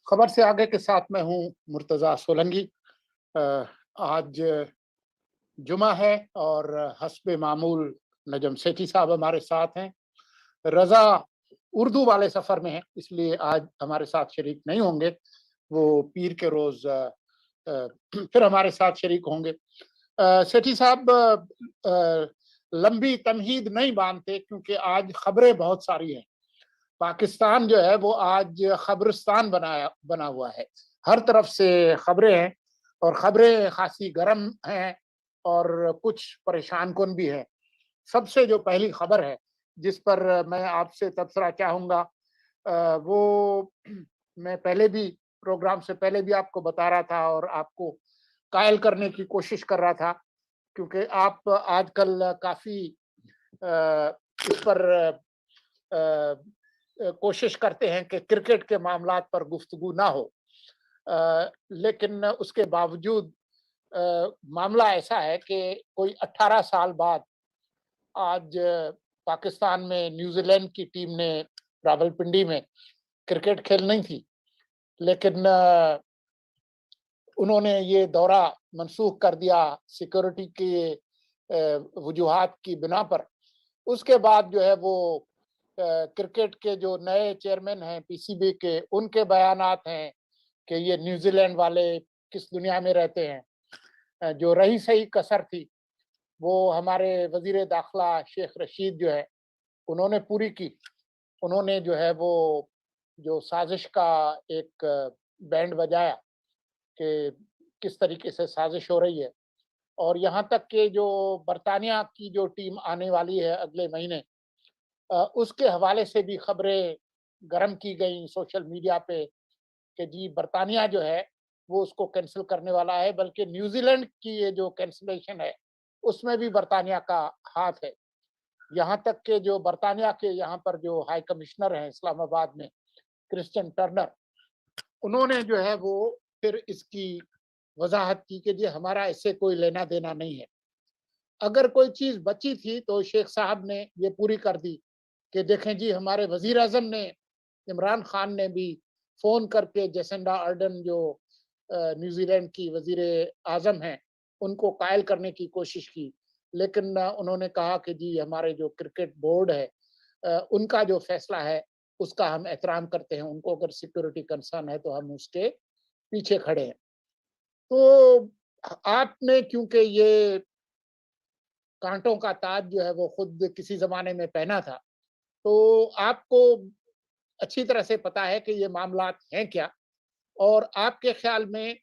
खबर से आगे के साथ मैं हूँ मुर्तज़ा सोलंकी। आज जुमा है और हस्बे मामूल नजम सेठी साहब हमारे साथ हैं। रज़ा उर्दू वाले सफ़र में हैं, इसलिए आज हमारे साथ शरीक नहीं होंगे। वो पीर के रोज़ फिर हमारे साथ शरीक होंगे। सेठी साहब लंबी तमहीद नहीं बाँधते क्योंकि आज खबरें बहुत सारी हैं। पाकिस्तान जो है वो आज खबरिस्तान बना हुआ है। हर तरफ से खबरें हैं और खबरें खासी गर्म हैं और कुछ परेशान कुन भी हैं। सबसे जो पहली खबर है जिस पर मैं आपसे तबसरा चाहूँगा, वो मैं पहले भी प्रोग्राम से पहले भी आपको बता रहा था और आपको कायल करने की कोशिश कर रहा था क्योंकि आप आजकल काफ़ी इस पर कोशिश करते हैं कि क्रिकेट के मामलात पर गुफ्तगू ना हो। लेकिन उसके बावजूद मामला ऐसा है कि कोई 18 साल बाद आज पाकिस्तान में न्यूजीलैंड की टीम ने रावलपिंडी में क्रिकेट खेलनी थी, लेकिन उन्होंने ये दौरा मनसूख कर दिया सिक्योरिटी की वजूहात की बिना पर। उसके बाद जो है वो क्रिकेट के जो नए चेयरमैन हैं पीसीबी के, उनके बयानात हैं कि ये न्यूजीलैंड वाले किस दुनिया में रहते हैं। जो रही सही कसर थी वो हमारे वजीर दाखिला शेख रशीद जो है उन्होंने पूरी की। उन्होंने जो है वो जो साजिश का एक बैंड बजाया कि किस तरीके से साजिश हो रही है, और यहाँ तक कि जो बरतानिया की जो टीम आने वाली है अगले महीने, उसके हवाले से भी खबरें गर्म की गई सोशल मीडिया पे कि जी बरतानिया जो है वो उसको कैंसिल करने वाला है, बल्कि न्यूजीलैंड की ये जो कैंसिलेशन है उसमें भी बरतानिया का हाथ है। यहाँ तक कि जो बरतानिया के यहाँ पर जो हाई कमिश्नर हैं इस्लामाबाद में, क्रिश्चियन टर्नर, उन्होंने जो है वो फिर इसकी वजाहत की कि जी हमारा इससे कोई लेना देना नहीं है। अगर कोई चीज बची थी तो शेख साहब ने ये पूरी कर दी कि देखें जी हमारे वजीर आजम ने, इमरान खान ने भी फोन करके जेसिंडा अर्डन जो न्यूजीलैंड की वजीर आजम हैं उनको कायल करने की कोशिश की, लेकिन उन्होंने कहा कि जी हमारे जो क्रिकेट बोर्ड है उनका जो फैसला है उसका हम एहतराम करते हैं, उनको अगर सिक्योरिटी कंसर्न है तो हम उसके पीछे खड़े हैं। तो आपने क्योंकि ये कांटों का ताज जो है वो खुद किसी ज़माने में पहना था, तो आपको अच्छी तरह से पता है कि ये मामलात हैं क्या? और आपके ख़्याल में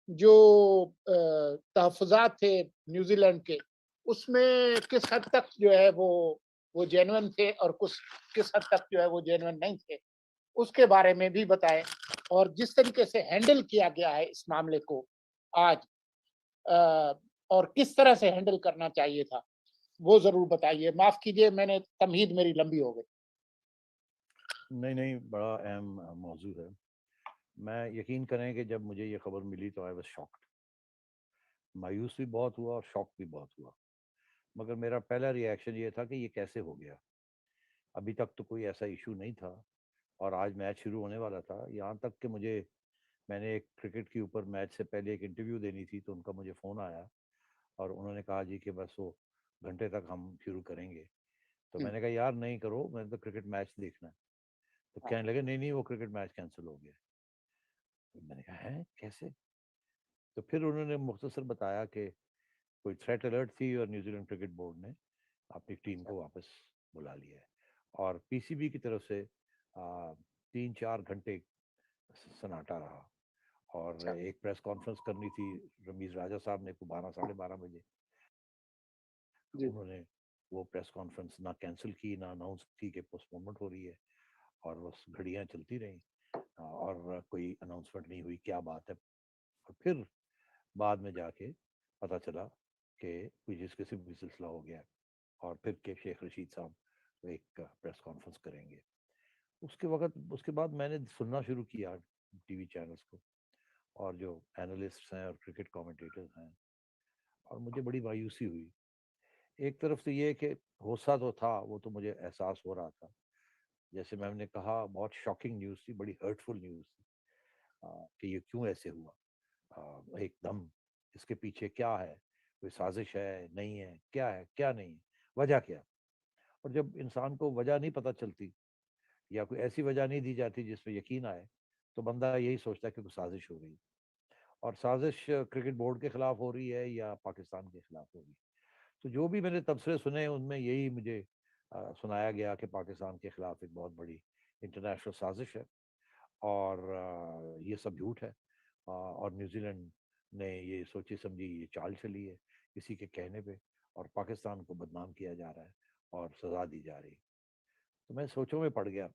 जो तहफ़्फ़ुज़ात थे न्यूज़ीलैंड के, उसमें किस हद तक जो है वो जेन्युइन थे और कुछ किस हद तक जो है वो जेन्युइन नहीं थे? उसके बारे में भी बताएँ। और जिस तरीके से हैंडल किया गया है इस मामले को आज, अ, और किस तरह से हैंडल करना चाहिए था, वो ज़रूर बताइए। माफ़ कीजिए मैंने तमहीद मेरी लंबी हो गई। नहीं, नहीं, बड़ा अहम मौज़ू है। मैं यकीन करें कि जब मुझे ये खबर मिली तो आई वाज़ शॉक्ड। मायूस भी बहुत हुआ और शॉक भी बहुत हुआ। मगर मेरा पहला रिएक्शन ये था कि ये कैसे हो गया? अभी तक तो कोई ऐसा इश्यू नहीं था और आज मैच शुरू होने वाला था। यहाँ तक कि मैंने एक क्रिकेट के ऊपर मैच से पहले एक इंटरव्यू देनी थी, तो उनका मुझे फ़ोन आया और उन्होंने कहा जी कि बस वो घंटे तक हम शुरू करेंगे। तो हुँ, मैंने कहा यार नहीं करो, मैंने तो क्रिकेट मैच देखना है। तो हाँ, कहने लगे नहीं, नहीं, वो क्रिकेट मैच कैंसल हो गया है। तो मैंने कहा हैं कैसे? तो फिर उन्होंने मुख्तसर बताया कि कोई थ्रेट अलर्ट थी और न्यूजीलैंड क्रिकेट बोर्ड ने अपनी टीम अच्छा, को वापस बुला लिया है। और पीसीबी की तरफ से 3-4 घंटे सन्नाटा रहा और अच्छा, एक प्रेस कॉन्फ्रेंस करनी थी रमीज राजा साहब ने को 12 साढ़े 12 बजे। जी, उन्होंने वो प्रेस कॉन्फ्रेंस ना कैंसिल की ना अनाउंस की कि पोस्टपोनमेंट हो रही है और बस घड़ियां चलती रहीं और कोई अनाउंसमेंट नहीं हुई क्या बात है। और फिर बाद में जाके पता चला कि कोई जिस किसी भी सिलसिला हो गया और फिर के शेख रशीद साहब एक प्रेस कॉन्फ्रेंस करेंगे। उसके बाद मैंने सुनना शुरू किया टीवी चैनल्स को और जो एनालिस्ट्स हैं और क्रिकेट कमेंटेटर्स हैं, और मुझे बड़ी मायूसी हुई। एक तरफ से ये कि होसा तो था, वो तो मुझे एहसास हो रहा था। जैसे मैंने कहा बहुत शॉकिंग न्यूज़ थी, बड़ी हर्टफुल न्यूज़ थी। कि ये क्यों ऐसे हुआ, एकदम इसके पीछे क्या है, कोई साजिश है, नहीं है, क्या है, क्या नहीं है, वजह क्या। और जब इंसान को वजह नहीं पता चलती या कोई ऐसी वजह नहीं दी जाती जिसपे यकीन आए, तो बंदा यही सोचता है कि कोई साजिश हो रही है। और साजिश क्रिकेट बोर्ड के खिलाफ हो रही है या पाकिस्तान के खिलाफ हो रही है। तो जो भी मैंने तबसरे सुने उनमें यही मुझे सुनाया गया कि पाकिस्तान के खिलाफ एक बहुत बड़ी इंटरनेशनल साजिश है और ये सब झूठ है। और न्यूजीलैंड ने ये सोची समझी ये चाल चली है किसी के कहने पे, और पाकिस्तान को बदनाम किया जा रहा है और सजा दी जा रही है। तो मैं सोचों में पड़ गया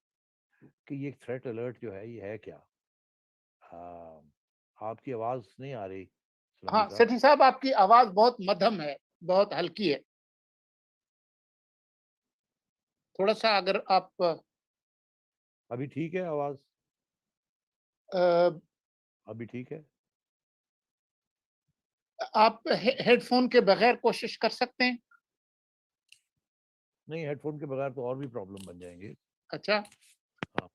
कि ये थ्रेट अलर्ट जो है ये है क्या। आपकी आवाज नहीं आ रही हाँ सुलंगी सेठी साहब, आपकी आवाज बहुत मध्यम है, बहुत हल्की है। थोड़ा सा अगर आप अभी ठीक है आवाज? अ, अभी ठीक है? आप हेडफोन के बगैर कोशिश कर सकते हैं। नहीं, हेडफोन के बगैर तो और भी प्रॉब्लम बन जाएंगे। अच्छा, हाँ,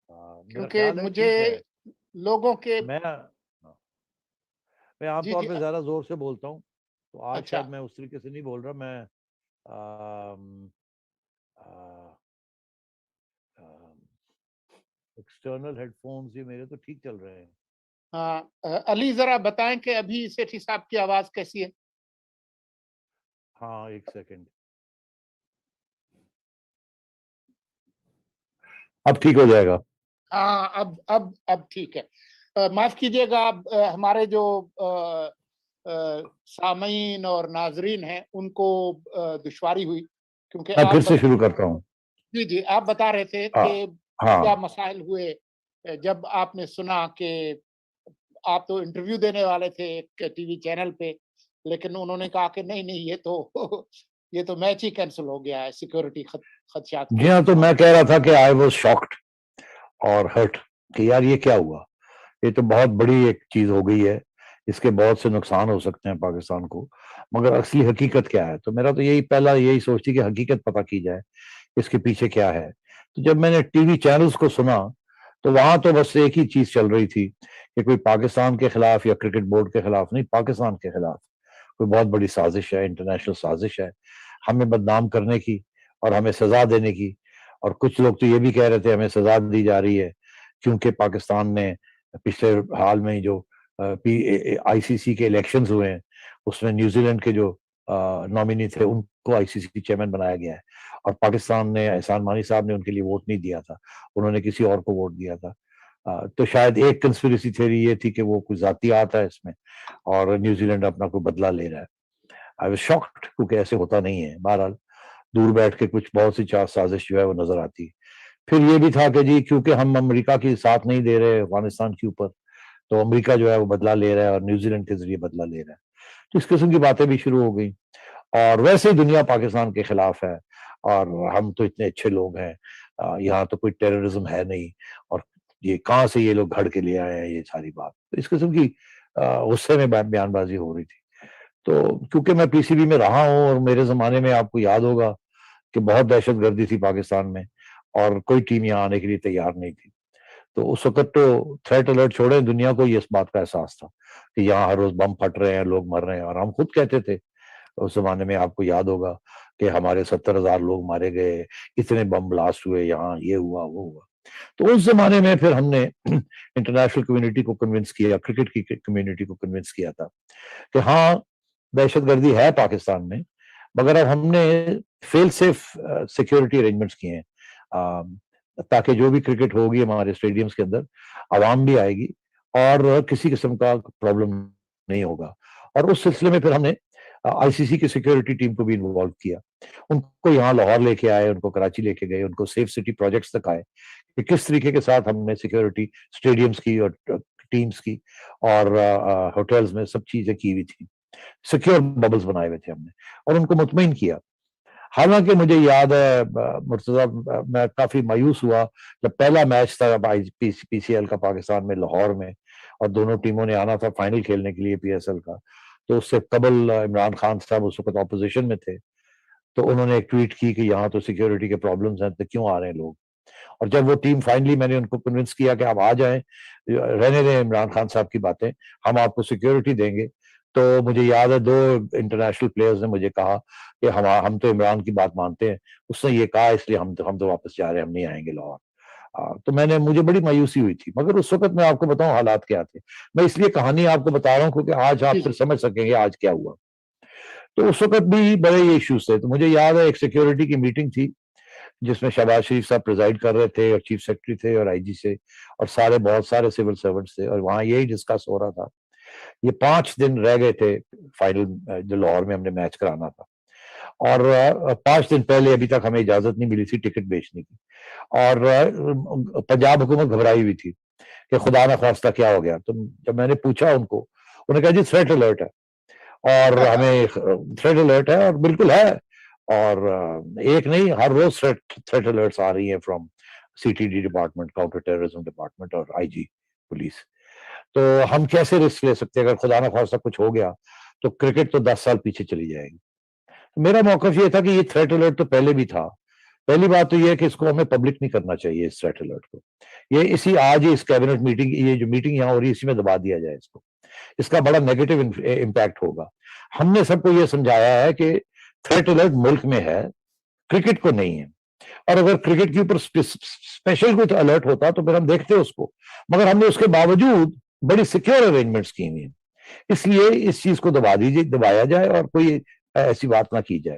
मेरा क्योंकि ख्याल है मुझे ठीक है। लोगों के मैं हाँ, मैं जी आमतौर जी पे ज्यादा जोर से बोलता हूँ, तो आज अच्छा, शायद मैं उस तरीके से नहीं बोल रहा। मैं एक्सटर्नल हेडफोन्स ये मेरे तो ठीक चल रहे हैं। हाँ अली जरा बताएं कि अभी सेठी साहब की आवाज कैसी है। हाँ, एक सेकंड, अब ठीक हो जाएगा। हाँ अब ठीक है। माफ कीजिएगा, अब हमारे जो सामीन और नाजरीन हैं उनको दुश्वारी हुई, क्योंकि मैं आप फिर से शुरू करता हूँ। जी जी आप बता रहे थे हाँ कि क्या हाँ मसाइल हुए जब आपने सुना कि आप तो इंटरव्यू देने वाले थे एक टीवी चैनल पे, लेकिन उन्होंने कहा कि नहीं नहीं ये तो ये तो मैच ही कैंसिल हो गया है सिक्योरिटी खदशात जी की हाँ, वजह तो से। मैं कह रहा था कि आई वॉज शॉक्ड और हर्ट कि यार ये क्या हुआ। ये तो बहुत बड़ी एक चीज हो गई है, इसके बहुत से नुकसान हो सकते हैं पाकिस्तान को, मगर असली हकीकत क्या है। तो मेरा तो यही पहला यही सोच थी कि हकीकत पता की जाए, इसके पीछे क्या है। तो जब मैंने टीवी चैनल्स को सुना तो वहां तो बस एक ही चीज चल रही थी कि कोई पाकिस्तान के खिलाफ या क्रिकेट बोर्ड के खिलाफ नहीं, पाकिस्तान के खिलाफ कोई बहुत बड़ी साजिश है, इंटरनेशनल साजिश है हमें बदनाम करने की और हमें सजा देने की। और कुछ लोग तो ये भी कह रहे थे हमें सजा दी जा रही है क्योंकि पाकिस्तान ने पिछले हाल में जो आईसीसी के इलेक्शंस हुए हैं उसमें न्यूजीलैंड के जो नॉमिनी थे उनको आईसीसी चेयरमैन बनाया गया है, और पाकिस्तान ने, एहसान मानी साहब ने उनके लिए वोट नहीं दिया था, उन्होंने किसी और को वोट दिया था। तो शायद एक कंस्पिरेसी थ्योरी ये थी कि वो कुछ जाती आता है इसमें और न्यूजीलैंड अपना कोई बदला ले रहा है। आई वाज शॉक्ड क्योंकि ऐसे होता नहीं है। बहरहाल दूर बैठ के कुछ बहुत सी चार साजिश जो है वो नजर आती है। फिर ये भी था कि जी क्योंकि हम अमेरिका की साथ नहीं दे रहे अफगानिस्तान के ऊपर, तो अमेरिका जो है वो बदला ले रहा है और न्यूजीलैंड के जरिए बदला ले रहा है। तो इस किस्म की बातें भी शुरू हो गई। और वैसे ही दुनिया पाकिस्तान के खिलाफ है और हम तो इतने अच्छे लोग हैं, यहाँ तो कोई टेररिज्म है नहीं, और ये कहाँ से ये लोग घड़ के ले आए हैं ये सारी बात। तो इस किस्म की गुस्से में बयानबाजी हो रही थी। तो क्योंकि मैं पीसीबी में रहा हूँ और मेरे जमाने में आपको याद होगा कि बहुत दहशत गर्दी थी पाकिस्तान में और कोई टीम यहाँ आने के लिए तैयार नहीं थी। तो उस वक्त तो थ्रेट अलर्ट छोड़े, दुनिया को ये इस बात का एहसास था कि यहाँ हर रोज बम फट रहे हैं, लोग मर रहे हैं। और हम खुद कहते थे उस जमाने में, आपको याद होगा कि हमारे 70,000 लोग मारे गए, इतने बम ब्लास्ट हुए, यहाँ ये हुआ वो हुआ। तो उस जमाने में फिर हमने इंटरनेशनल कम्युनिटी को कन्विंस किया, क्रिकेट की कम्युनिटी को कन्विंस किया था कि हाँ दहशतगर्दी है पाकिस्तान में, मगर अब हमने फेल सेफ सिक्योरिटी अरेंजमेंट्स किए हैं, ताकि जो भी क्रिकेट होगी हमारे स्टेडियम्स के अंदर आवाम भी आएगी और किसी किस्म का प्रॉब्लम नहीं होगा। और उस सिलसिले में फिर हमने आईसीसी की सिक्योरिटी टीम को भी इन्वॉल्व किया, उनको यहाँ लाहौर लेके आए, उनको कराची लेके गए, उनको सेफ सिटी प्रोजेक्ट्स तक आए कि किस तरीके के साथ हमने सिक्योरिटी स्टेडियम्स की और टीम्स की और होटल्स में सब चीजें की हुई थी, सिक्योर बबल्स बनाए हुए थे हमने और उनको मुतमईन किया। हालांकि मुझे याद है मुर्तजा, मैं काफी मायूस हुआ जब पहला मैच था पीसीएल का पाकिस्तान में लाहौर में, और दोनों टीमों ने आना था फाइनल खेलने के लिए पीएसएल का। तो उससे कबल इमरान खान साहब उस वक्त ऑपोजिशन में थे, तो उन्होंने एक ट्वीट की कि यहाँ तो सिक्योरिटी के प्रॉब्लम्स हैं तो क्यों आ रहे हैं लोग। और जब वो टीम फाइनली, मैंने उनको कन्विंस किया कि आप आ जाएं, रहने दें इमरान खान साहब की बातें, हम आपको सिक्योरिटी देंगे, तो मुझे याद है 2 इंटरनेशनल प्लेयर्स ने मुझे कहा कि हम तो इमरान की बात मानते हैं, उसने ये कहा इसलिए हम तो वापस जा रहे हैं, हम नहीं आएंगे लाहौर। तो मुझे बड़ी मायूसी हुई थी, मगर उस वक्त मैं आपको बताऊं हालात क्या थे। मैं इसलिए कहानी आपको बता रहा हूं क्योंकि आज आप फिर समझ सकेंगे आज क्या हुआ। तो उस वक्त भी बड़े ये इश्यूज थे। तो मुझे याद है एक सिक्योरिटी की मीटिंग थी जिसमें शहबाज शरीफ साहब प्रिजाइड कर रहे थे और चीफ सेक्रेटरी थे और आईजी से और बहुत सारे सिविल सर्वेंट्स थे, और वहां यही डिस्कस हो रहा था। ये 5 दिन रह गए थे फाइनल, जो लाहौर में हमने मैच कराना था, और 5 दिन पहले अभी तक हमें इजाजत नहीं मिली थी टिकट बेचने की। और पंजाब हुकूमत घबराई हुई थी कि खुदा ना खास्ता क्या हो गया। तो जब मैंने पूछा उनको, उन्होंने कहा जी थ्रेट अलर्ट है, और हमें थ्रेट अलर्ट है, और बिल्कुल है। और एक नहीं, हर रोज थ्रेट अलर्ट्स आ रही हैं from CTD department, counter terrorism department और आईजी पुलिस। तो हम कैसे रिस्क ले सकते हैं? अगर खुदा ना खास्ता कुछ हो गया तो क्रिकेट तो 10 साल पीछे चली जाएगी। तो मेरा मौकफ ये था कि ये थ्रेट अलर्ट तो पहले भी था। पहली बात तो ये है कि इसको हमें पब्लिक नहीं करना चाहिए, इस थ्रेट अलर्ट को। ये आज इस कैबिनेट मीटिंग, ये जो मीटिंग यहाँ हो रही है, इसी में दबा दिया जाए इसको। इसका बड़ा नेगेटिव इम्पैक्ट होगा। हमने सबको ये समझाया है कि थ्रेट अलर्ट मुल्क में है, क्रिकेट को नहीं है। और अगर क्रिकेट के ऊपर स्पेशल कुछ अलर्ट होता तो फिर हम देखते उसको, मगर हमने उसके बावजूद बड़ी सिक्योर अरेंजमेंट्स की हुई हैं। इसलिए इस चीज को दबाया जाए और कोई ऐसी बात ना की जाए।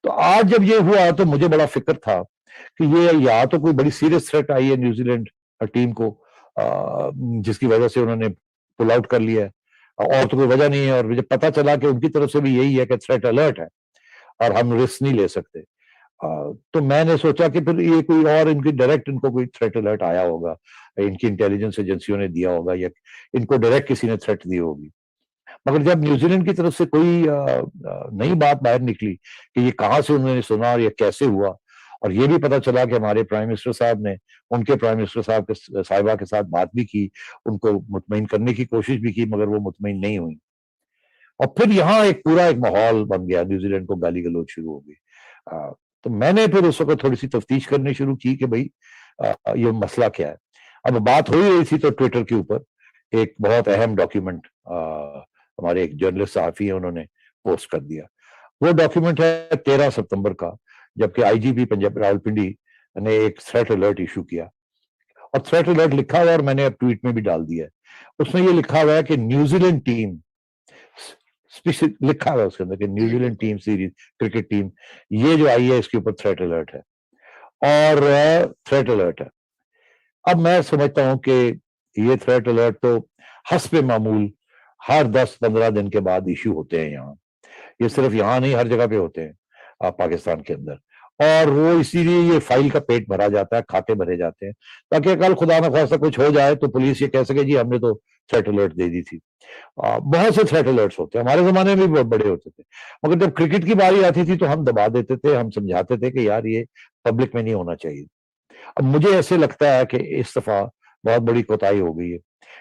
तो आज जब ये हुआ तो मुझे बड़ा फिक्र था कि ये या तो कोई बड़ी सीरियस थ्रेट आई है न्यूजीलैंड टीम को, जिसकी वजह से उन्होंने पुल आउट कर लिया है, और तो कोई वजह नहीं है। और मुझे पता चला कि उनकी तरफ से भी यही है कि थ्रेट अलर्ट है और हम रिस्क नहीं ले सकते। तो मैंने सोचा कि फिर ये कोई और इनकी डायरेक्ट, इनको कोई थ्रेट अलर्ट आया होगा, इनकी इंटेलिजेंस एजेंसियों ने दिया होगा, या इनको डायरेक्ट किसी ने थ्रेट दी होगी। मगर जब न्यूजीलैंड की तरफ से कोई नई बात बाहर निकली कि ये कहाँ से उन्होंने सुना और ये कैसे हुआ, और ये भी पता चला कि हमारे प्राइम मिनिस्टर साहब ने उनके प्राइम मिनिस्टर साहब के साहिबा के साथ बात भी की, उनको मुतमईन करने की कोशिश भी की, मगर वो मुतमईन नहीं हुई। और फिर यहाँ एक पूरा एक माहौल बन गया, न्यूजीलैंड को गाली गलौज शुरू हो गई। तो मैंने फिर उस वक्त थोड़ी सी तफ्तीश करनी शुरू की कि भाई ये मसला क्या है। अब बात हो ही रही थी तो ट्विटर के ऊपर एक बहुत अहम डॉक्यूमेंट हमारे एक जर्नलिस्ट साहफी है, उन्होंने पोस्ट कर दिया। वो डॉक्यूमेंट है 13 सितंबर का, जबकि आईजीपी पंजाब रावलपिंडी ने एक थ्रेट अलर्ट इशू किया, और थ्रेट अलर्ट लिखा हुआ, और मैंने अब ट्वीट में भी डाल दिया है। उसमें ये लिखा हुआ है कि न्यूजीलैंड टीम, लिखा हुआ है उसके अंदर कि New Zealand team series cricket team ये जो आई है इसके ऊपर थ्रेट अलर्ट है, और थ्रेट अलर्ट है। अब मैं समझता हूं कि ये थ्रेट अलर्ट तो हस्बे मामूल हर 10-15 दिन के बाद इश्यू होते हैं यहाँ। ये सिर्फ यहाँ नहीं, हर जगह पे होते हैं पाकिस्तान के अंदर। और वो इसीलिए ये फाइल का पेट भरा जाता है, खाते भरे जाते हैं, ताकि कल खुदा न खास्ता कुछ हो जाए तो पुलिस ये कह सके जी हमने तो थ्रेट अलर्ट दे दी थी। बहुत से थ्रेट अलर्ट्स होते हैं, हमारे जमाने में भी बहुत बड़े होते थे, मगर जब क्रिकेट की बारी आती थी तो हम दबा देते थे, हम समझाते थे कि यार ये पब्लिक में नहीं होना चाहिए। अब मुझे ऐसे लगता है कि इस दफा बहुत बड़ी कोताही हो गई है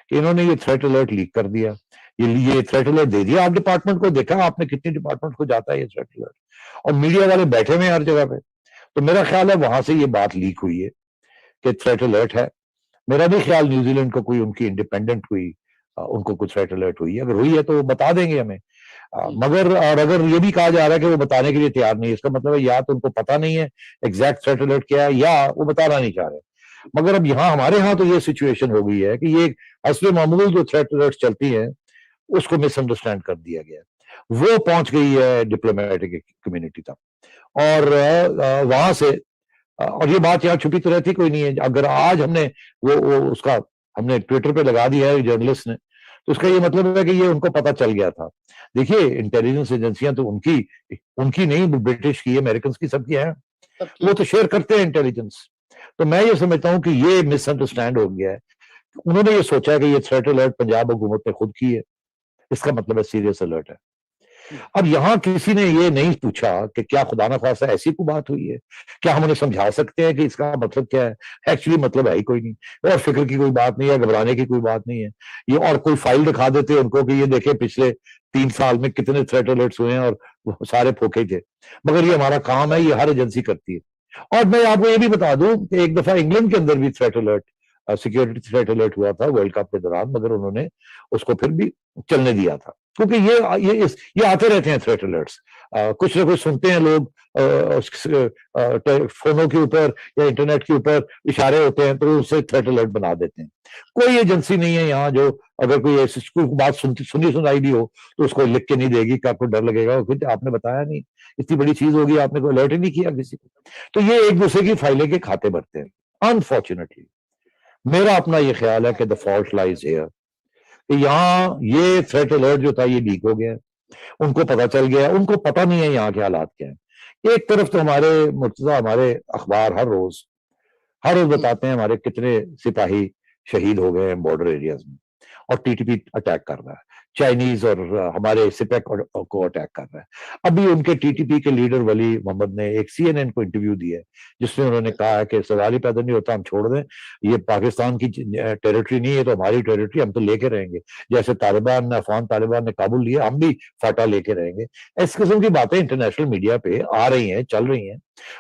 कि इन्होंने ये थ्रेट अलर्ट लीक कर दिया, ये थ्रेट अलर्ट दे दिया। आप डिपार्टमेंट को देखा आपने, कितनी डिपार्टमेंट को जाता है ये थ्रेट अलर्ट, और मीडिया वाले बैठे हुए हर जगह पे। तो मेरा ख्याल है वहां से ये बात लीक हुई है कि थ्रेट अलर्ट है। मेरा नहीं ख्याल न्यूजीलैंड को कोई उनकी इंडिपेंडेंट हुई, उनको कुछ थ्रेट अलर्ट हुई है। अगर हुई है तो वो बता देंगे हमें। मगर और अगर ये भी कहा जा रहा है कि वो बताने के लिए तैयार नहीं है, इसका मतलब है या तो उनको पता नहीं है एग्जैक्ट थ्रेट अलर्ट क्या है, या वो बताना नहीं चाह रहे। मगर अब यहाँ हमारे यहाँ तो ये सिचुएशन हो गई है कि ये असली मामूल जो थ्रेट अलर्ट चलती है उसको मिसअंडरस्टैंड कर दिया गया, वो पहुंच गई है डिप्लोमेटिक कम्युनिटी तक, और वहां से और ये बात यहाँ छुपी तो रहती कोई नहीं है। अगर आज हमने वो उसका हमने ट्विटर पे लगा दिया है जर्नलिस्ट ने, तो उसका ये मतलब है कि ये उनको पता चल गया था। देखिए इंटेलिजेंस एजेंसियां तो उनकी नहीं, ब्रिटिश की, अमेरिकन की, सबकी है, वो तो शेयर करते हैं इंटेलिजेंस। तो मैं ये समझता हूँ कि ये मिसअंडरस्टैंड हो गया है। उन्होंने ये सोचा कि ये थ्रेट अलर्ट पंजाब हुकूमत ने खुद की है, इसका मतलब है सीरियस अलर्ट है। अब यहां किसी ने ये नहीं पूछा कि क्या खुदा ना खासा ऐसी कोई बात हुई है, क्या हम उन्हें समझा सकते हैं कि इसका मतलब क्या है। एक्चुअली मतलब है ही कोई नहीं, और फिक्र की कोई बात नहीं है, घबराने की कोई बात नहीं है। ये और कोई फाइल दिखा देते उनको कि ये देखे पिछले 3 साल में कितने थ्रेट अलर्ट्स हुए हैं, और वो सारे फोके थे। मगर ये हमारा काम है, ये हर एजेंसी करती है। और मैं आपको ये भी बता दूं कि एक दफा इंग्लैंड के अंदर भी threat alert, security threat alert हुआ था वर्ल्ड कप के दौरान, मगर उन्होंने उसको फिर भी चलने दिया था, क्योंकि ये आते रहते हैं थ्रेट अलर्ट्स। कुछ ना कुछ सुनते हैं लोग, फोनों के ऊपर या इंटरनेट के ऊपर इशारे होते हैं, तो उससे थ्रेट अलर्ट बना देते हैं। कोई एजेंसी नहीं है यहाँ जो अगर कोई ऐसी कोई बात सुनी सुनाई भी हो तो उसको लिख के नहीं देगी कि आपको डर लगेगा, फिर आपने बताया नहीं, इतनी बड़ी चीज होगी, आपने कोई अलर्ट ही नहीं किया किसी को। तो ये एक दूसरे की फाइलें के खाते भरते हैं। अनफॉर्चुनेटली मेरा अपना ये ख्याल है कि द फॉल्ट लाइज हियर, कि यहाँ ये थ्रेट अलर्ट जो था ये लीक हो गया, उनको पता चल गया, उनको पता नहीं है यहाँ के हालात क्या है। एक तरफ तो हमारे मुर्तजा, हमारे अखबार हर रोज बताते हैं हमारे कितने सिपाही शहीद हो गए हैं बॉर्डर एरियाज में, और टीटीपी अटैक कर रहा है, चाइनीज और हमारे सिपेक को अटैक कर रहा है। अभी उनके टीटीपी के लीडर वली मोहम्मद ने एक सीएनएन को इंटरव्यू दिया है, जिसमें उन्होंने कहा है कि सवाल ही पैदा नहीं होता, हम छोड़ दें, ये पाकिस्तान की टेरिटरी नहीं है तो हमारी टेरिटरी, हम तो लेके रहेंगे, जैसे तालिबान ने, अफगान तालिबान ने काबुल लिया, हम भी फाटा लेके रहेंगे। इस किस्म की बातें इंटरनेशनल मीडिया पे आ रही हैं, चल रही हैं,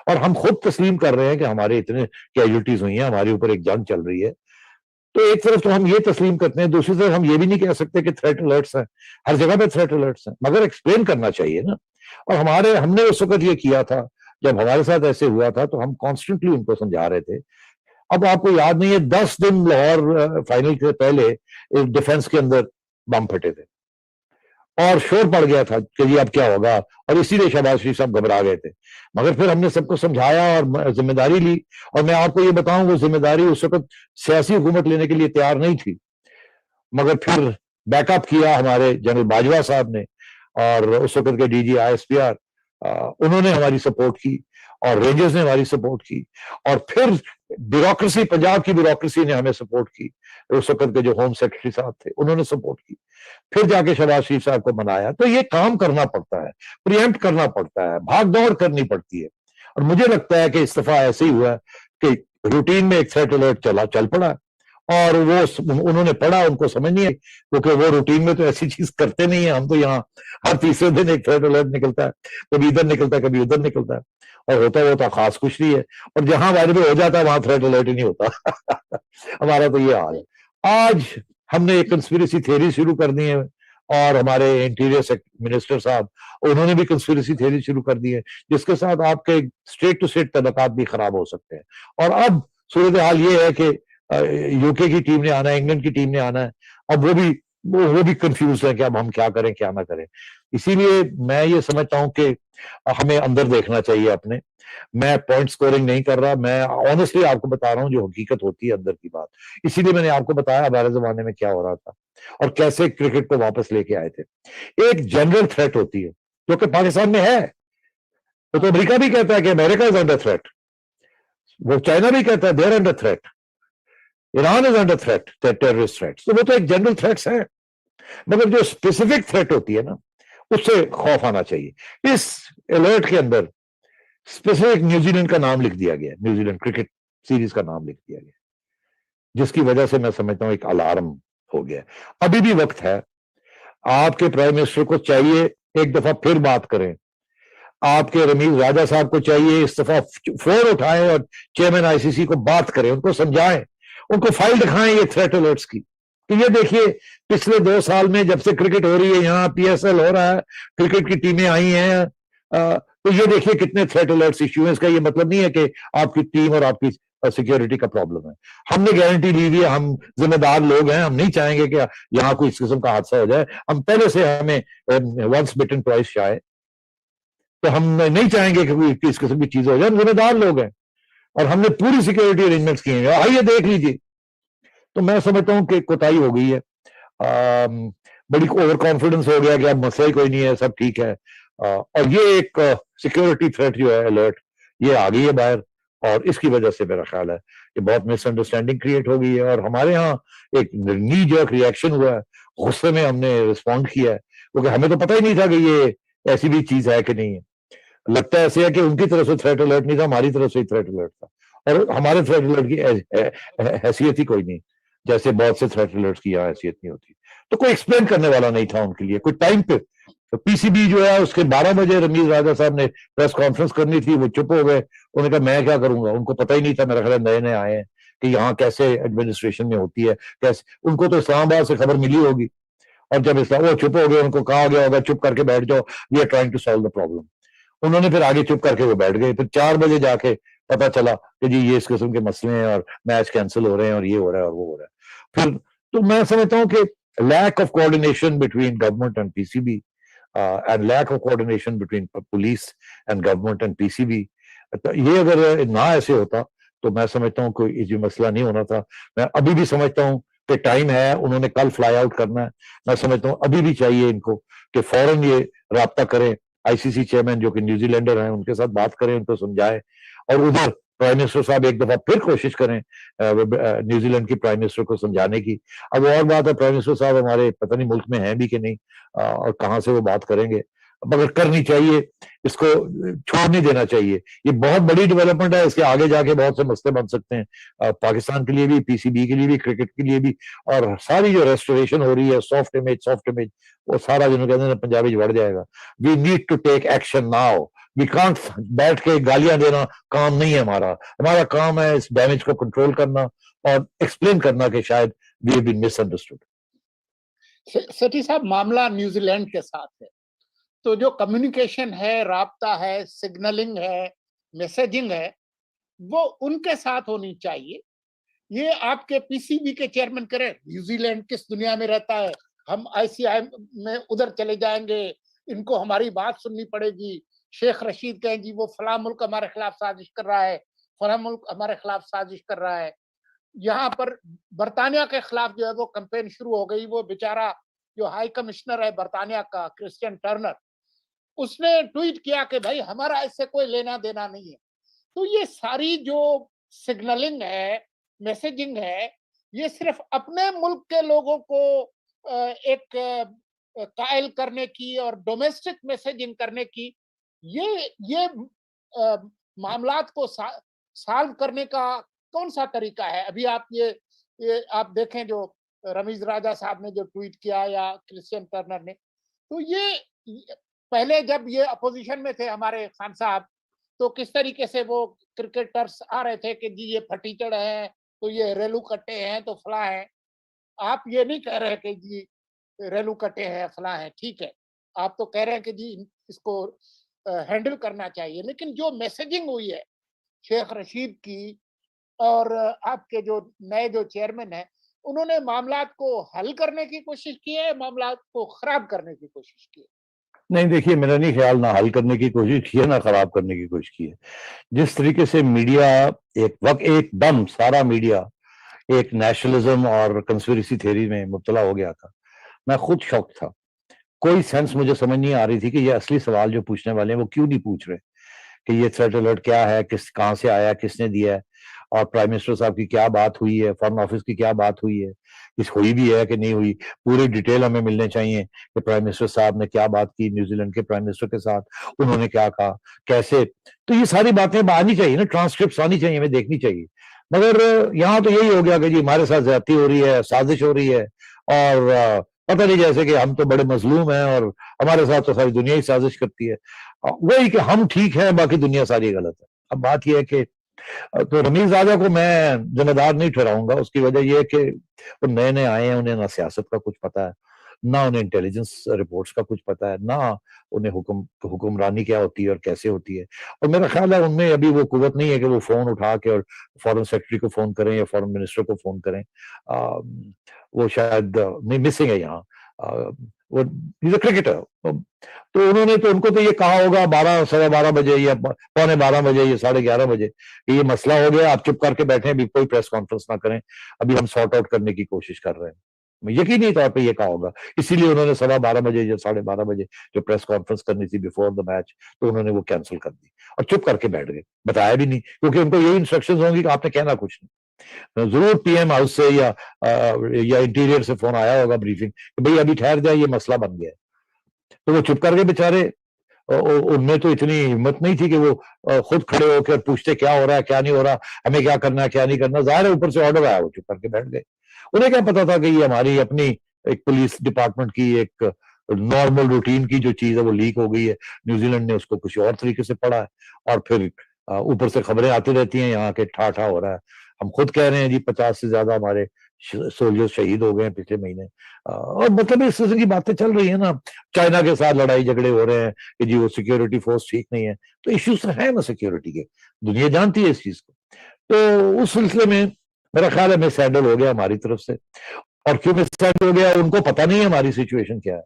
और हम खुद तस्लीम कर रहे हैं कि हमारे इतने कैजुअलिटीज हुई हैं, हमारे ऊपर एक जंग चल रही है। तो एक तरफ तो हम ये तस्लीम करते हैं, दूसरी तरफ हम ये भी नहीं कह सकते कि थ्रेट अलर्ट्स हैं, हर जगह पे थ्रेट अलर्ट्स हैं, मगर एक्सप्लेन करना चाहिए ना। और हमने उस वक्त ये किया था, जब हमारे साथ ऐसे हुआ था तो हम कॉन्स्टेंटली उनको समझा रहे थे। अब आपको याद नहीं है, 10 दिन लाहौर फाइनल के पहले डिफेंस के अंदर बम फटे थे और शोर पड़ गया था कि जी अब क्या होगा, और इसीलिए शहबाज शरीफ साहब घबरा गए थे। मगर फिर हमने सबको समझाया और जिम्मेदारी ली, और मैं आपको ये बताऊं वो जिम्मेदारी उस वक्त सियासी हुकूमत लेने के लिए तैयार नहीं थी, मगर फिर बैकअप किया हमारे जनरल बाजवा साहब ने, और उस वक्त के डीजी ISPR, उन्होंने हमारी सपोर्ट की, और रेंजर्स ने हमारी सपोर्ट की, और फिर ब्यूरोक्रेसी, पंजाब की ब्यूरोक्रेसी ने हमें सपोर्ट की, उस वक्त के जो होम सेक्रेटरी साहब थे उन्होंने सपोर्ट की, फिर जाके शहबाज शरीफ साहब को मनाया। तो ये काम करना पड़ता है, प्रिएम्प्ट करना पड़ता है, भाग दौड़ करनी पड़ती है। और मुझे लगता है कि इस दफा ऐसे ही हुआ कि रूटीन में एक थ्रेट अलर्ट चल पड़ा, और वो उन्होंने पढ़ा, उनको समझ नहीं आई, क्योंकि वो रूटीन में तो ऐसी चीज करते नहीं है। हम तो यहाँ हर तीसरे दिन एक थ्रेट अलर्ट निकलता है, कभी इधर निकलता है, कभी उधर निकलता है, और होता खास कुछ नहीं है, और जहां हमारे पे हो जाता है वहां थ्रेट अलर्ट ही नहीं होता। हमारा तो ये हाल है। आज हमने एक कंस्पिरेसी थ्योरी शुरू कर दी है, और हमारे इंटीरियर मिनिस्टर साहब, उन्होंने भी कंस्पिरेसी थ्योरी शुरू कर दी है, जिसके साथ आपके स्टेट टू स्टेट तल्लुकात भी खराब हो सकते हैं। और अब सूरत हाल ये है कि यूके की टीम ने आना है, इंग्लैंड की टीम ने आना है, अब वो भी कंफ्यूज है कि अब हम क्या करें क्या ना करें। इसीलिए मैं ये समझता हूं कि हमें अंदर देखना चाहिए अपने। मैं पॉइंट स्कोरिंग नहीं कर रहा, मैं ऑनेस्टली आपको बता रहा हूं जो हकीकत होती है अंदर की बात। इसीलिए मैंने आपको बताया हमारे जमाने में क्या हो रहा था और कैसे क्रिकेट को वापस लेके आए थे। एक जनरल थ्रेट होती है जो कि पाकिस्तान में है, तो अमेरिका भी कहता है कि अमेरिका इज अंडर थ्रेट, वो चाइना भी कहता है they're under threat, Iran is under threat, terrorist threat. तो वो तो एक जनरल थ्रेट्स है, मगर जो स्पेसिफिक थ्रेट होती है ना, उससे खौफ आना चाहिए। इस अलर्ट के अंदर स्पेसिफिक न्यूजीलैंड का नाम लिख दिया गया, न्यूजीलैंड क्रिकेट सीरीज का नाम लिख दिया गया, जिसकी वजह से मैं समझता हूं एक अलार्म हो गया। अभी भी वक्त है, आपके प्राइम मिनिस्टर को चाहिए एक दफा फिर बात करें, आपके रमीज राजा साहब को चाहिए इस दफा फोन उठाएं और चेयरमैन ICC को बात करें, उनको समझाएं, उनको फाइल दिखाएं ये थ्रेट अलर्ट्स की, कि ये देखिए पिछले 2 साल में जब से क्रिकेट हो रही है, यहाँ PSL हो रहा है, क्रिकेट की टीमें आई हैं, तो ये देखिए कितने थ्रेट अलर्ट्स इश्यू हैं। इसका ये मतलब नहीं है कि आपकी टीम और आपकी सिक्योरिटी का प्रॉब्लम है। हमने गारंटी ली हुई है, हम जिम्मेदार लोग हैं, हम नहीं चाहेंगे कि यहाँ कोई इस किस्म का हादसा हो जाए। हम पहले से हमें वंस बिटन ट्वाइस शाय, तो हम नहीं चाहेंगे कि इस किस्म की चीज हो जाए। हम जिम्मेदार लोग हैं और हमने पूरी सिक्योरिटी अरेंजमेंट्स किए हैं, आइए देख लीजिए। तो मैं समझता हूं कि कोताही हो गई है, बड़ी ओवर कॉन्फिडेंस हो गया कि अब मसला ही कोई नहीं है, सब ठीक है। और ये एक सिक्योरिटी थ्रेट जो है अलर्ट, ये आ गई है बाहर, और इसकी वजह से मेरा ख्याल है कि बहुत मिसअंडरस्टैंडिंग क्रिएट हो गई है, और हमारे यहाँ एक नी जर्क रिएक्शन हुआ है, गुस्से में हमने रिस्पॉन्ड किया है, क्योंकि हमें तो पता ही नहीं था कि ये ऐसी भी चीज है कि नहीं है। लगता है ऐसे है कि उनकी तरफ से थ्रेट अलर्ट नहीं था, हमारी तरफ से थ्रेट अलर्ट था, और हमारे थ्रेट अलर्ट की हैसियत ही कोई नहीं, जैसे बहुत से थ्रेट अलर्ट्स की यहाँ हैसियत नहीं होती। तो कोई एक्सप्लेन करने वाला नहीं था उनके लिए, कोई टाइम पे तो पीसीबी जो है उसके 12 बजे रमीज राजा साहब ने प्रेस कॉन्फ्रेंस करनी थी, वो चुप हो गए। उन्होंने कहा मैं क्या करूंगा, उनको पता ही नहीं था, मेरा ख्याल नए नए आए हैं कि यहाँ कैसे एडमिनिस्ट्रेशन में होती है, कैसे, उनको तो इस्लामाबाद से खबर मिली होगी। और जब इस्लाम वो चुप हो गए, उनको कहा गया होगा चुप करके बैठ जाओ, we are trying to solve the problem. उन्होंने फिर आगे चुप करके वो बैठ गए। फिर 4 बजे जाके पता चला कि जी ये इस किस्म के मसले हैं और मैच कैंसिल हो रहे हैं और ये हो रहा है और वो हो रहा है। फिर तो मैं समझता हूँ कि lack of coordination between government and PCB and lack of coordination between police and government and PCB, ये अगर ना ऐसे होता तो मैं समझता हूँ कोई ये मसला नहीं होना था। मैं अभी भी समझता हूँ कि टाइम है, उन्होंने कल फ्लाई आउट करना है। मैं समझता हूँ अभी भी चाहिए इनको कि फौरन ये राब्ता करें, आईसीसी चेयरमैन जो कि न्यूजीलैंडर हैं उनके साथ बात करें, उनको समझाएं, और उधर प्राइम मिनिस्टर साहब एक दफा फिर कोशिश करें न्यूजीलैंड की प्राइम मिनिस्टर को समझाने की। अब वो और बात है प्राइम मिनिस्टर साहब हमारे पता नहीं मुल्क में हैं भी कि नहीं, और कहाँ से वो बात करेंगे, मगर करनी चाहिए, इसको छोड़ नहीं देना चाहिए। ये बहुत बड़ी डेवलपमेंट है, इसके आगे जाके बहुत से मसले बन सकते हैं पाकिस्तान के लिए भी, पीसीबी के लिए भी, क्रिकेट के लिए भी। और सारी जो रेस्टोरेशन हो रही है, सॉफ्ट इमेज, वो सारा जिन्होंने कहते हैं पंजाबी बढ़ जाएगा। We need to take action now. We can't बैठ के गालियां देना काम नहीं है हमारा। हमारा काम है इस डैमेज को कंट्रोल करना और एक्सप्लेन करना कि शायद वी हैव बीन मिसअंडरस्टूड। सेठी साहब, मामला न्यूजीलैंड के साथ है, तो जो कम्युनिकेशन है, राब्ता है, सिग्नलिंग है, मैसेजिंग है, वो उनके साथ होनी चाहिए। ये आपके पीसीबी के चेयरमैन करें, न्यूजीलैंड किस दुनिया में रहता है, हम आईसीआई में उधर चले जाएंगे, इनको हमारी बात सुननी पड़ेगी। शेख रशीद कहें जी वो फला मुल्क हमारे खिलाफ साजिश कर रहा है, फला मुल्क हमारे खिलाफ साजिश कर रहा है। यहाँ पर बरतानिया के खिलाफ जो है वो कैंपेन शुरू हो गई। वो बेचारा जो हाई कमिश्नर है बरतानिया का, क्रिश्चियन टर्नर, उसने ट्वीट किया कि भाई हमारा इससे कोई लेना देना नहीं है। तो ये सारी जो सिग्नलिंग है, मैसेजिंग है, ये सिर्फ अपने मुल्क के लोगों को एक कायल करने की और डोमेस्टिक मैसेजिंग करने की, ये मामलात को सॉल्व करने का कौन सा तरीका है? अभी आप ये आप देखें जो रमीज राजा साहब ने जो ट्वीट किया या क्रिश्चियन टर्नर ने, तो ये पहले जब ये अपोजिशन में थे हमारे खान साहब, तो किस तरीके से वो क्रिकेटर्स आ रहे थे कि जी ये फटीचड़ हैं, तो ये रेलू कट्टे हैं, तो फला है। आप ये नहीं कह रहे कि जी रेलू कट्टे हैं, फला है, ठीक है, आप तो कह रहे हैं कि जी इसको हैंडल करना चाहिए। लेकिन जो मैसेजिंग हुई है शेख रशीद की और आपके जो नए जो चेयरमैन हैं, उन्होंने मामलात को हल करने की कोशिश की है, मामलात को खराब करने की कोशिश की है? नहीं, देखिए मेरा नहीं ख्याल ना हल करने की कोशिश की है ना खराब करने की कोशिश की है। जिस तरीके से मीडिया एक वक्त एकदम सारा मीडिया एक नेशनलिज्म और कंस्पिरेसी थ्योरी में मुब्तला हो गया था, मैं खुद शॉक था। कोई सेंस मुझे समझ नहीं आ रही थी कि ये असली सवाल जो पूछने वाले हैं वो क्यों नहीं पूछ रहे कि ये थ्रेट अलर्ट क्या है, किस कहाँ से आया, किसने दिया है, और प्राइम मिनिस्टर साहब की क्या बात हुई है, फॉरेन ऑफिस की क्या बात हुई है, इस हुई भी है कि नहीं हुई, पूरी डिटेल हमें मिलने चाहिए कि प्राइम मिनिस्टर साहब ने क्या बात की न्यूजीलैंड के प्राइम मिनिस्टर के साथ, उन्होंने क्या कहा, कैसे। तो ये सारी बातें आनी चाहिए ना, ट्रांसक्रिप्ट आनी चाहिए, हमें देखनी चाहिए। मगर यहाँ तो यही हो गया कि जी हमारे साथ ज्यादती हो रही है, साजिश हो रही है, और पता नहीं जैसे कि हम तो बड़े मजलूम हैं और हमारे साथ तो सारी दुनिया ही साजिश करती है। वही कि हम ठीक हैं, बाकी दुनिया सारी गलत है। अब बात यह है कि तो रमीज राजा को मैं जिम्मेदार नहीं ठहराऊंगा। उसकी वजह यह है कि वो नए नए आए हैं, उन्हें ना सियासत का कुछ पता है, ना उन्हें इंटेलिजेंस रिपोर्ट्स का कुछ पता है, ना उन्हें हुक्मरानी क्या होती है और कैसे होती है। और मेरा ख्याल है उनमें अभी वो कुव्वत नहीं है कि वो फोन उठा के और फॉरेन सेक्रेटरी को फोन करें या फॉरेन मिनिस्टर को फोन करें। वो शायद मिसिंग है यहाँ। वो इज अ क्रिकेटर, तो उन्होंने तो उनको तो ये कहा होगा 12 सवा 12 बजे या 11:15 बजे या 11:30 बजे कि ये मसला हो गया, आप चुप करके बैठे, अभी कोई प्रेस कॉन्फ्रेंस ना करें, अभी हम सॉर्ट आउट करने की कोशिश कर रहे हैं। यकीनी तौर पे ये कहा होगा, इसीलिए उन्होंने 12:15 बजे या 12:30 बजे जो प्रेस कॉन्फ्रेंस करनी थी बिफोर द मैच, तो उन्होंने वो कैंसिल कर दी और चुप करके बैठ गए, बताया भी नहीं, क्योंकि उनको यही इंस्ट्रक्शंस होंगी कि आपने कहना कुछ नहीं। जरूर पीएम हाउस से या इंटीरियर से फोन आया होगा ब्रीफिंग कि भाई अभी ठहर जाए, ये मसला बन गया। तो वो चुप करके बेचारे, उनमें तो इतनी हिम्मत नहीं थी कि वो खुद खड़े होकर पूछते क्या हो रहा है, क्या नहीं हो रहा, हमें क्या करना है, क्या नहीं करना। जाहिर है ऊपर से ऑर्डर आया, वो चुप करके बैठ गए। उन्हें क्या पता था कि ये हमारी अपनी एक पुलिस डिपार्टमेंट की एक नॉर्मल रूटीन की जो चीज है वो लीक हो गई है, न्यूजीलैंड ने उसको कुछ और तरीके से पढ़ा है, और फिर ऊपर से खबरें आती रहती हैं यहाँ के ठा हो रहा है। हम खुद कह रहे हैं जी 50 से ज्यादा हमारे सोल्जर्स शहीद हो गए हैं पिछले महीने, और मतलब इस किस्म की बातें चल रही है ना। चाइना के साथ लड़ाई झगड़े हो रहे हैं कि जी वो सिक्योरिटी फोर्स ठीक नहीं है, तो इश्यूज है ना सिक्योरिटी के, दुनिया जानती है इस चीज को। तो उस सिलसिले में मेरा ख्याल है मिस हैंडल हो गया हमारी तरफ से, और क्यों मिस हैंडल हो गया, उनको पता नहीं है हमारी सिचुएशन क्या है।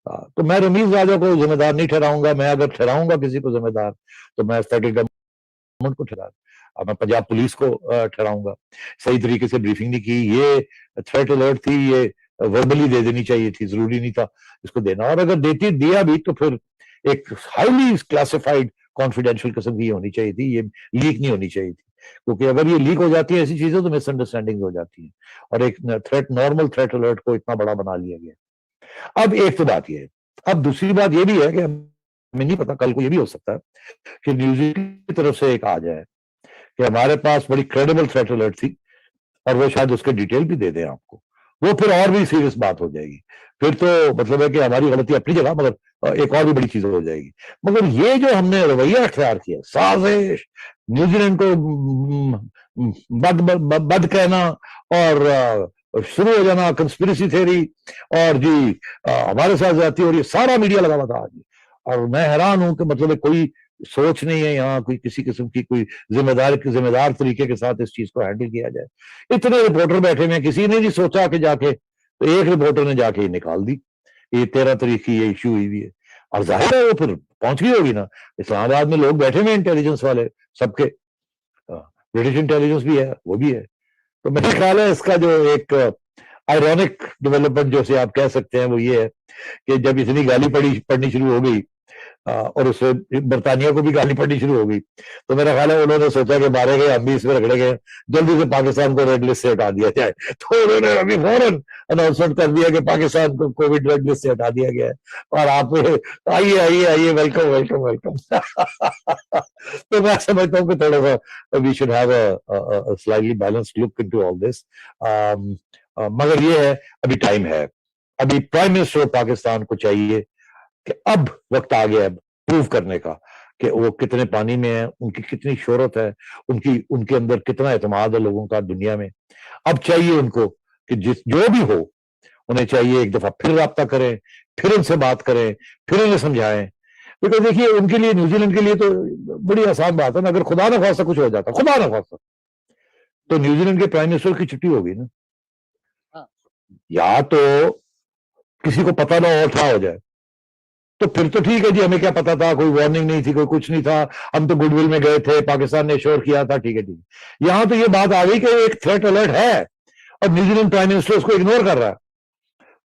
तो मैं रमीज राजा को जिम्मेदार नहीं ठहराऊंगा, मैं अगर ठहराऊंगा किसी को जिम्मेदार तो मैं फेडरल गवर्नमेंट को ठहरा, मैं पंजाब पुलिस को ठहराऊंगा। सही तरीके से ब्रीफिंग नहीं की, ये थ्रेट अलर्ट थी, ये वर्बली दे देनी चाहिए थी, जरूरी नहीं था इसको देना, और अगर देती दिया भी तो फिर एक हाईली क्लासिफाइड कॉन्फिडेंशियल किस्म की होनी चाहिए थी, ये लीक नहीं होनी चाहिए थी, क्योंकि अगर ये लीक हो जाती है ऐसी चीजें तो मिसअंडरस्टैंडिंग हो जाती है, और एक थ्रेट, नॉर्मल थ्रेट अलर्ट को इतना बड़ा बना लिया गया। अब एक तो बात ये है, अब दूसरी बात ये भी है कि हमें नहीं पता, कल को ये भी हो सकता है कि न्यूजीलैंड की तरफ से एक आ जाए कि हमारे पास बड़ी क्रेडिबल थ्रेट अलर्ट थी, और वो शायद उसके डिटेल भी दे दें आपको, वो फिर और भी सीरियस बात हो जाएगी। फिर तो मतलब है कि हमारी गलती अपनी जगह, मगर एक और भी बड़ी चीज हो जाएगी। मगर ये जो हमने रवैया अख्तियार किया, साजिश, न्यूजीलैंड को बद बद बद कहना, और शुरू हो जाना कंस्पिरेसी थ्योरी, और जी हमारे साथ जाती, और ये सारा मीडिया लगा हुआ था आज। और मैं हैरान हूं कि मतलब कोई सोच नहीं है यहाँ, कोई किसी किस्म की कोई जिम्मेदार तरीके के साथ इस चीज को हैंडल किया जाए। इतने रिपोर्टर बैठे हुए, किसी ने नहीं सोचा कि जाके, तो एक रिपोर्टर ने जाके निकाल दी ये 13 तारीख की ये इश्यू हुई है, और जाहिर है वो फिर पहुंच गई होगी ना, इस्लामाबाद में लोग बैठे हुए इंटेलिजेंस वाले सबके, ब्रिटिश इंटेलिजेंस भी है, वो भी है। तो मेरा ख्याल है इसका जो एक आयरॉनिक डेवलपमेंट जैसे आप कह सकते हैं वो ये है कि जब इतनी गाली पड़नी शुरू हो गई, और उससे बरतानिया को भी गाली पड़नी शुरू हो गई, तो मेरा ख्याल है उन्होंने सोचा कि मारे गए हम भी इसमें रगड़े गए, जल्दी से पाकिस्तान को रेड लिस्ट से हटा दिया जाए। तो उन्होंने अभी फौरन अनाउंसमेंट कर दिया कि पाकिस्तान को कोविड रेड लिस्ट से हटा दिया गया है, और आप आइए आइए आइए, वेलकम वेलकम वेलकम। तो मैं समझता हूँ कि थोड़ा सा we should have a slightly balanced look into all this, मगर ये है अभी टाइम है, अभी प्राइम मिनिस्टर ऑफ पाकिस्तान को चाहिए कि अब वक्त आ गया है प्रूव करने का कि वो कितने पानी में है, उनकी कितनी शोहरत है, उनके अंदर कितना एतमाद है लोगों का दुनिया में। अब चाहिए उनको कि जो भी हो, उन्हें चाहिए एक दफा फिर राब्ता करें, फिर उनसे बात करें, फिर उन्हें समझाएं। बिकॉज देखिए उनके लिए, न्यूजीलैंड के लिए तो बड़ी आसान बात है ना, अगर खुदा ना खासा कुछ हो जाता, खुदा ना खासा, तो न्यूजीलैंड के प्राइम मिनिस्टर की छुट्टी होगी ना, या तो किसी को पता ना हो, क्या हो जाए, तो फिर तो ठीक है जी, हमें क्या पता था, कोई वार्निंग नहीं थी, कोई कुछ नहीं था, हम तो गुडविल में गए थे, पाकिस्तान ने श्योर किया था, ठीक है ठीक है। यहां तो ये बात आ गई कि एक थ्रेट अलर्ट है, और न्यूजीलैंड प्राइम मिनिस्टर उसको इग्नोर कर रहा है।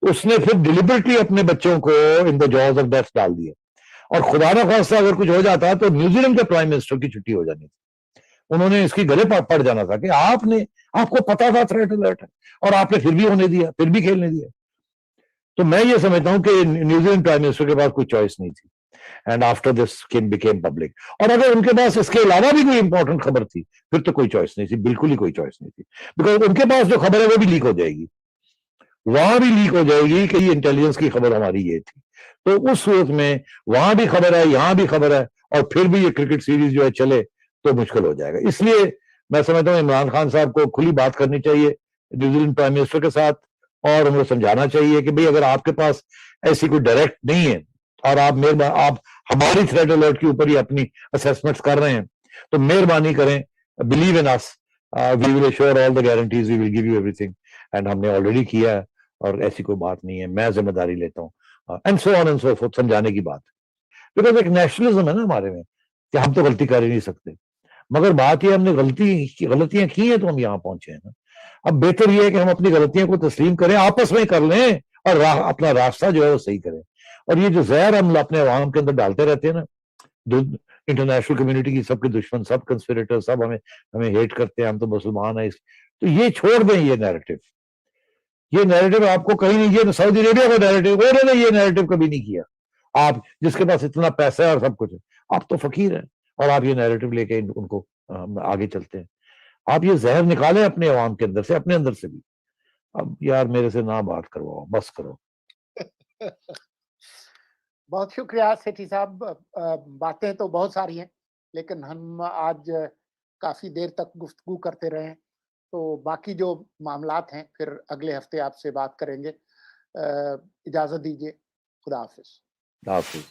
उसने फिर डिलिबरेटली अपने बच्चों को in the jaws of death डाल दिया, और खुदा ना खास्ता अगर कुछ हो जाता तो न्यूजीलैंड के प्राइम मिनिस्टर की छुट्टी हो जानी थी। उन्होंने इसकी गले पड़ जाना था कि आपको पता था थ्रेट अलर्ट है, और आपने फिर भी होने दिया, फिर भी खेलने दिया। तो मैं ये समझता हूं कि न्यूजीलैंड प्राइम मिनिस्टर के पास कोई चॉइस नहीं थी, and after this became public. और अगर उनके पास इसके अलावा भी कोई इंपॉर्टेंट खबर थी, फिर तो कोई चॉइस नहीं थी, बिल्कुल ही कोई चॉइस नहीं थी, बिकॉज उनके पास जो खबर है वो भी लीक हो जाएगी, वहां भी लीक हो जाएगी कि ये इंटेलिजेंस की खबर हमारी ये थी। तो उस सूरत में वहां भी खबर है, यहां भी खबर है, और फिर भी ये क्रिकेट सीरीज जो है चले तो मुश्किल हो जाएगा। इसलिए मैं समझता हूँ इमरान खान साहब को खुली बात करनी चाहिए न्यूजीलैंड प्राइम मिनिस्टर के साथ, और उनको समझाना चाहिए कि भाई अगर आपके पास ऐसी कोई डायरेक्ट नहीं है, और आप हमारी थ्रेट अलर्ट के ऊपर ही अपनी असेसमेंट्स कर रहे हैं, तो मेहरबानी करें, believe in us, we will assure all the guarantees, we will give you everything, and हमने ऑलरेडी किया है, और ऐसी कोई बात नहीं है, मैं जिम्मेदारी लेता हूँ, and so on and so fourth, समझाने की बात है। बिकॉज एक नेशनलिज्म है ना हमारे में कि हम तो गलती कर ही नहीं सकते, मगर बात ये हमने गलतियां की हैं तो हम यहाँ पहुंचे हैं ना। अब बेहतर ये है कि हम अपनी गलतियों को तस्लीम करें, आपस में कर लें, और अपना रास्ता जो है वो सही करें। और ये जो जहर हम अपने अवाम के अंदर डालते रहते हैं ना, इंटरनेशनल कम्युनिटी की सबके दुश्मन, सब कंस्पिरेटर, सब हमें हमें हेट करते हैं, हम तो मुसलमान हैं, तो ये छोड़ दें, ये नैरेटिव आपको कहीं नहीं, ये सऊदी अरेबिया का नैरेटिव, उन्होंने ये नैरेटिव कभी नहीं किया। आप जिसके पास इतना पैसा है और सब कुछ है, आप तो फकीर हैं, और आप ये नैरेटिव लेके उनको आगे चलते हैं। आप ये जहर निकालें अपने अवाम के अंदर से, अपने अंदर से भी। अब यार मेरे से ना बात करवाओ, बस करो। बहुत शुक्रिया सेठी साहब। बातें तो बहुत सारी हैं, लेकिन हम आज काफ़ी देर तक गुफ्तगू करते रहे हैं, तो बाकी जो मामलात हैं फिर अगले हफ्ते आपसे बात करेंगे। इजाज़त दीजिए। खुदा हाफ़िज़। हाफिज।